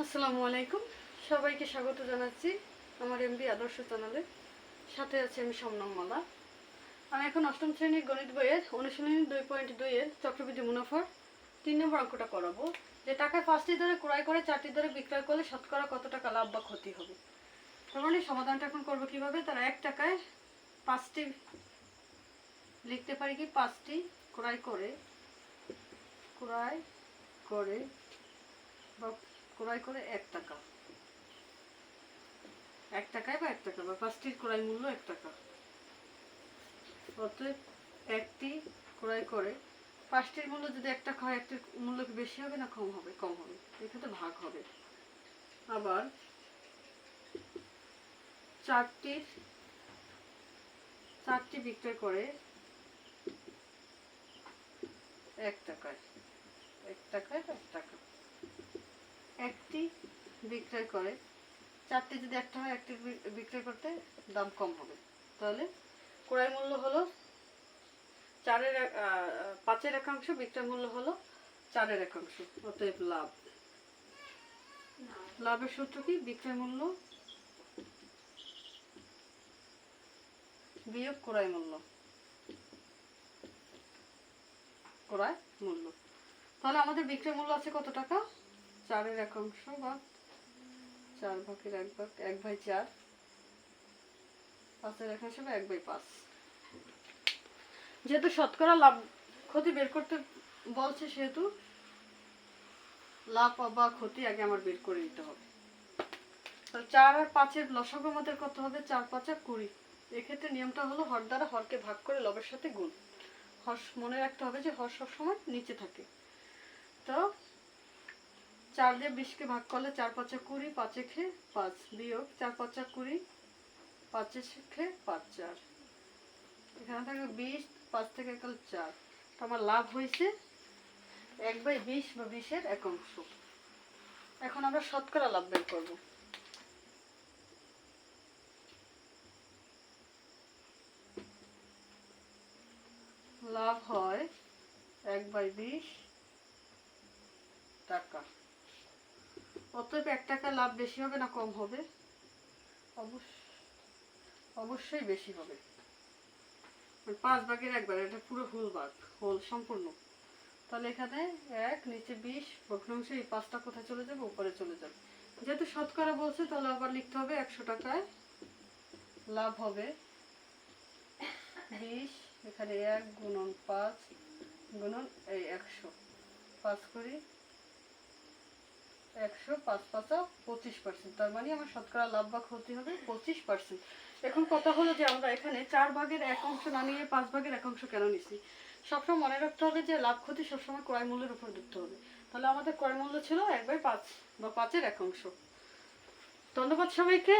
আসসালামু আলাইকুম, সবাইকে স্বাগত জানাচ্ছি আমার এমবি আদর্শ চ্যানেলে। সাথে আছে আমি সমনম মালা। আমি এখন অষ্টম শ্রেণীর গণিত বইয়ের অনুশীলনী 2.2 এর চক্রবৃদ্ধি মুনাফার 3 নম্বর অঙ্কটা করাবো। যে টাকায় 5টি দরে ক্রয় করে 4টি দরে বিক্রয় করলে শতকরা কত টাকা লাভ বা ক্ষতি হবে। তার মানে সমাধানটা এখন করবো কিভাবে। তারা 1 টাকায় 5টি লিখতে পারি কি 5টি ক্রয় করে বা ক্রয় করে 1 টাকা, 1 টাকায় বা 1 টাকা বা 5টির ক্রয় মূল্য 1 টাকা। অতএব একটি ক্রয় করে 5টির মূল্য যদি 1 টাকা হয়, একটির মূল্য কি বেশি হবে না কম হবে? কম হবে, এক্ষেত্রে ভাগ হবে। আবার 4টি বিক্রয় করে 1 টাকায়, 1 টাকায় বা 1 টাকা। একটি বিক্রয় করে 4টি যদি 1 টাকা হয়, একটি বিক্রয় করতে দাম কম হবে। তাহলে ক্রয় মূল্য হলো 5-এর একাংশ, বিক্রয় মূল্য হলো 4-এর একাংশ। অতএব লাভের সূত্র কি? বিক্রয় মূল্য বিয়োগ ক্রয় মূল্য। তাহলে আমাদের বিক্রয় মূল্য আছে কত টাকা? 4-এর একাংশ বা 4/1/4, 5-এর একাংশ বা 1/5। যেহেতু শতকরা লাভ ক্ষতি বের করতে বলছে, সেহেতু লাভ বা ক্ষতি আগে আমার বের করে নিতে হবে। 4 আর 5-এর লসাগু আমাদের কত হবে? 4×5 = 20। এক্ষেত্রে নিয়মটা হলো হর দ্বারা হরকে ভাগ করে লবের সাথে গুণ। হর মনে রাখতে হবে যে হর সবসময় নিচে থাকে। তো 4 দিয়ে 20কে ভাগ করলে 4×5 = 20, 5-এ 5 বিয়োগ 4×5 = 20, 5-এ 5 4। এখানে থাকবে 20, 5 থেকে 4। তো আমার লাভ হয়েছে 1/20 বা 20-এর একাংশ। এখন আমরা শতকরা লাভ বের করব। লাভ হয় 1/20 টাকা। অতএব 1 টাকা লাভ বেশি হবে না কম হবে? অবশ্যই বেশি হবে। 5/1/, এটা পুরো হোল সম্পূর্ণ। তাহলে এখানে 1, নিচে 20, ভগ্নাংশে এই 5টা কোথায় চলে যাবে? উপরে চলে যাবে। যেহেতু শতকরা বলছে, তাহলে আবার লিখতে হবে 100 টাকায় লাভ হবে 20। এখানে 1 × 5 × এই 100, 5 করি 100, 5×5 = 25%। তার মানে আমার শতকরা লাভ বা ক্ষতি হবে 25%। এখন কথা হলো যে আমরা এখানে 4/1 না নিয়ে 5/1 কেন নিছি? সবসময় মনে রাখতে হবে যে লাভ ক্ষতি সবসময় ক্রয় মূল্যের উপর ধরতে হবে। তাহলে আমাদের ক্রয় মূল্য ছিল 1/5 বা 5-এর একাংশ। ধন্যবাদ সবাইকে।